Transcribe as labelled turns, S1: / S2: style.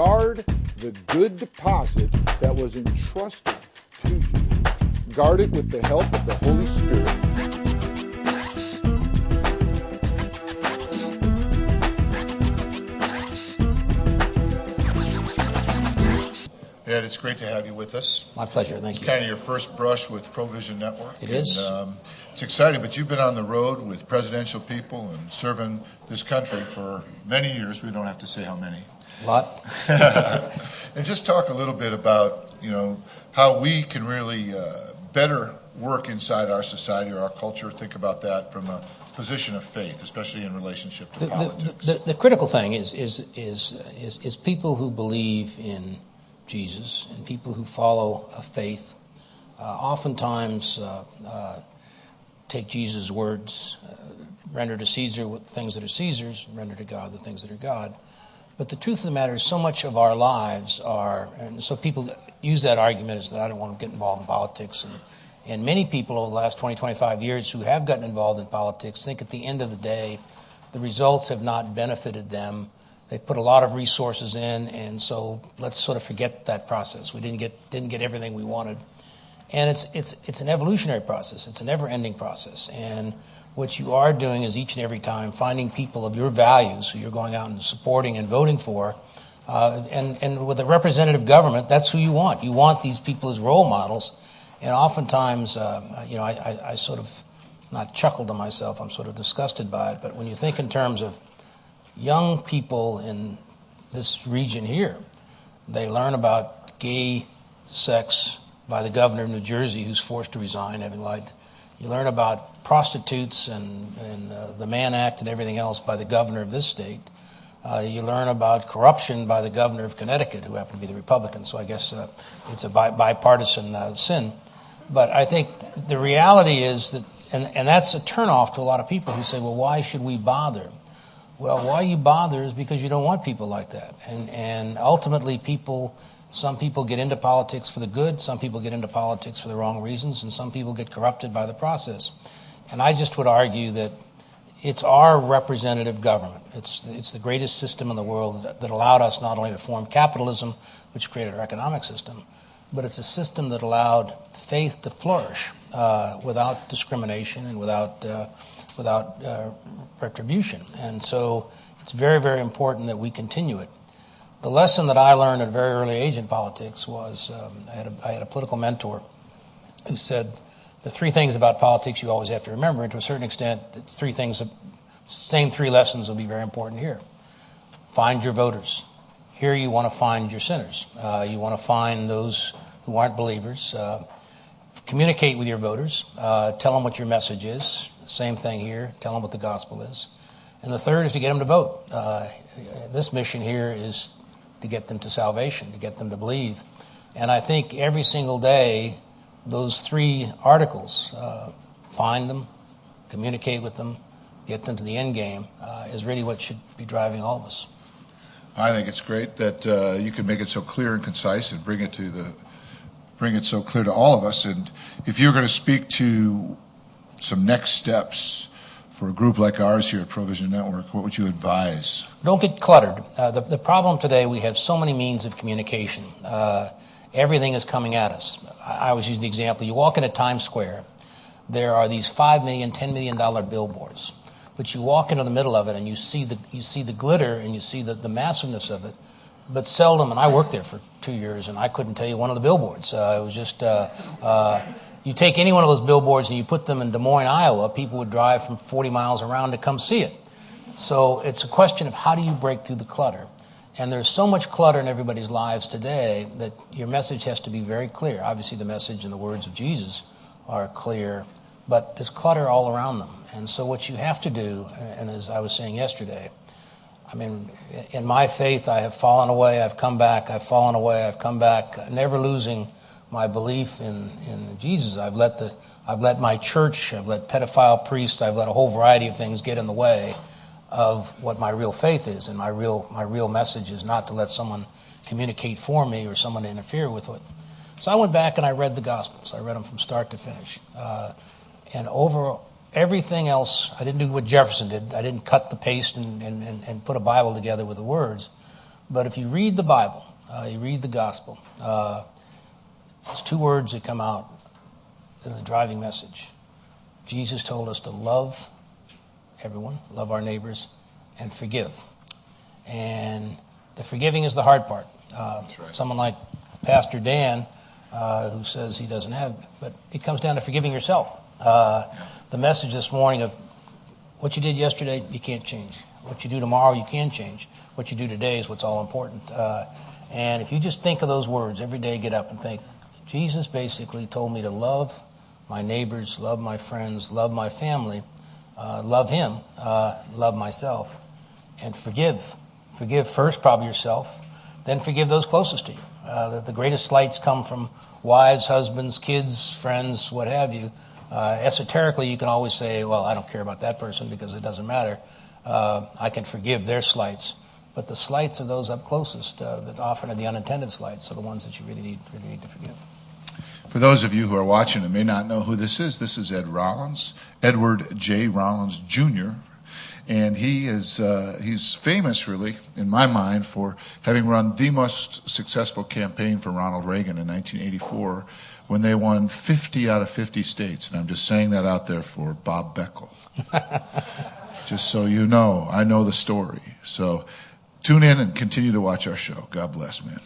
S1: guard the good deposit that was entrusted to you. Guard it with the help of the Holy Spirit.
S2: Ed, it's great to have you with us.
S3: My pleasure, thank you.
S2: It's kind of your first brush with ProVision Network.
S3: It is.
S2: It's exciting, but you've been on the road with presidential people and serving this country for many years. We don't have to say how many.
S3: A lot.
S2: And just talk a little bit about, how we can really better work inside our society or our culture. Think about that from a position of faith, especially in relationship to politics.
S3: The critical thing is people who believe in Jesus and people who follow a faith oftentimes take Jesus' words, render to Caesar the things that are Caesar's, render to God the things that are God. But the truth of the matter is so much of our lives are, and so people use that argument as that I don't want to get involved in politics. And many people over the last 20, 25 years who have gotten involved in politics think at the end of the day the results have not benefited them. They put a lot of resources in, and so let's sort of forget that process. We didn't get everything we wanted. And it's an evolutionary process. It's a never-ending process. And what you are doing is each and every time finding people of your values who you're going out and supporting and voting for. And with a representative government, that's who you want. You want these people as role models. And oftentimes, I sort of not chuckle to myself. I'm sort of disgusted by it. But when you think in terms of young people in this region here, they learn about gay sex by the governor of New Jersey, who's forced to resign, having lied. You learn about prostitutes and the Mann Act and everything else by the governor of this state. You learn about corruption by the governor of Connecticut, who happened to be the Republican. So I guess it's a bipartisan sin. But I think the reality is that, and that's a turnoff to a lot of people who say, well, why should we bother? Well, why you bother is because you don't want people like that. And ultimately some people get into politics for the good, some people get into politics for the wrong reasons, and some people get corrupted by the process. And I just would argue that it's our representative government. It's the greatest system in the world that allowed us not only to form capitalism, which created our economic system, but it's a system that allowed faith to flourish without discrimination and without retribution. And so it's very, very important that we continue it. The lesson that I learned at a very early age in politics was I had a political mentor who said the three things about politics you always have to remember, and to a certain extent, it's three things. Same three lessons will be very important here. Find your voters. Here you want to find your sinners. You want to find those who aren't believers. Communicate with your voters. Tell them what your message is. Same thing here. Tell them what the gospel is. And the third is to get them to vote. This mission here is to get them to salvation, to get them to believe. And I think every single day, those three articles, find them, communicate with them, get them to the end game, is really what should be driving all of us.
S2: I think it's great that you can make it so clear and concise and bring it so clear to all of us. And if you're going to speak to some next steps for a group like ours here at ProVision Network, what would you advise? Don't
S3: get cluttered. The problem today, we have so many means of communication. Everything is coming at us. I always use the example, you walk into Times Square, there are these $5 million, $10 million billboards, but you walk into the middle of it and you see the glitter and you see the massiveness of it, but seldom, and I worked there for 2 years and I couldn't tell you one of the billboards. It was just, you take any one of those billboards and you put them in Des Moines, Iowa, people would drive from 40 miles around to come see it. So it's a question of how do you break through the clutter? And there's so much clutter in everybody's lives today that your message has to be very clear. Obviously the message and the words of Jesus are clear, but there's clutter all around them. And so what you have to do, and as I was saying yesterday, I mean, in my faith, I have fallen away, I've come back, I've fallen away, I've come back, never losing my belief in Jesus. I've let my church, I've let pedophile priests, I've let a whole variety of things get in the way of what my real faith is. And my real message is not to let someone communicate for me or someone interfere with it. So I went back and I read the Gospels. I read them from start to finish. And over everything else, I didn't do what Jefferson did. I didn't cut the paste and put a Bible together with the words. But if you read the Bible, you read the gospel, there's two words that come out in the driving message. Jesus told us to love everyone, love our neighbors, and forgive. And the forgiving is the hard part.
S2: That's right.
S3: Someone like Pastor Dan, who says he doesn't have, but it comes down to forgiving yourself. The message this morning of what you did yesterday, you can't change. What you do tomorrow, you can change. What you do today is what's all important. And if you just think of those words every day, get up and think, Jesus basically told me to love my neighbors, love my friends, love my family, love him, love myself, and forgive. Forgive first, probably yourself, then forgive those closest to you. The greatest slights come from wives, husbands, kids, friends, what have you. Esoterically, you can always say, well, I don't care about that person because it doesn't matter. I can forgive their slights. But the slights of those up closest, that often are the unintended slights, are the ones that you really need to forgive.
S2: For those of you who are watching and may not know who this is Ed Rollins, Edward J. Rollins, Jr., and he's famous, really, in my mind, for having run the most successful campaign for Ronald Reagan in 1984 when they won 50 out of 50 states. And I'm just saying that out there for Bob Beckel. Just so you know, I know the story. So tune in and continue to watch our show. God bless, man.